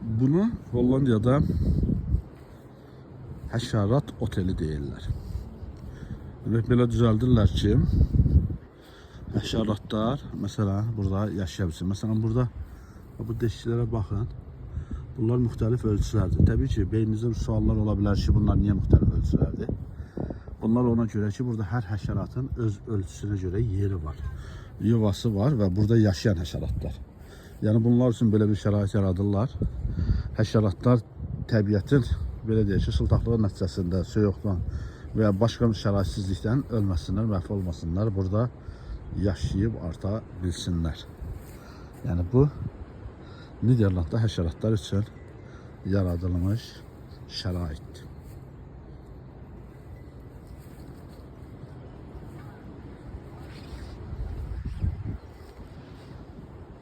Bunu Hollandiyada həşərat oteli deyirlər. Demək belə düzəldirlər ki, həşəratlar məsələn burada yaşaya bilsin. Məsələn burada bu deşiklərə baxın. Bunlar müxtəlif ölçülərdir. Təbii ki, beyninizdə suallar ola bilər ki, bunlar niyə müxtəlif ölçülərdir? Bunlar ona görə ki, burada hər həşəratın öz ölçüsünə görə yeri var. Yuvası var və burada yaşayan həşəratlar. Yəni bunlar üçün belə bir şərait yaradırlar. Həşəratlar təbiətin belə deyək ki, şıltaqlığı nəticəsində soyuqdan və ya başqa bir şəraitsizlikdən ölməsinlər, məhv olmasınlar, burada yaşayıb arta bilsinlər. Yəni bu Niderlandda həşəratlar üçün yaradılmış şəraitdir.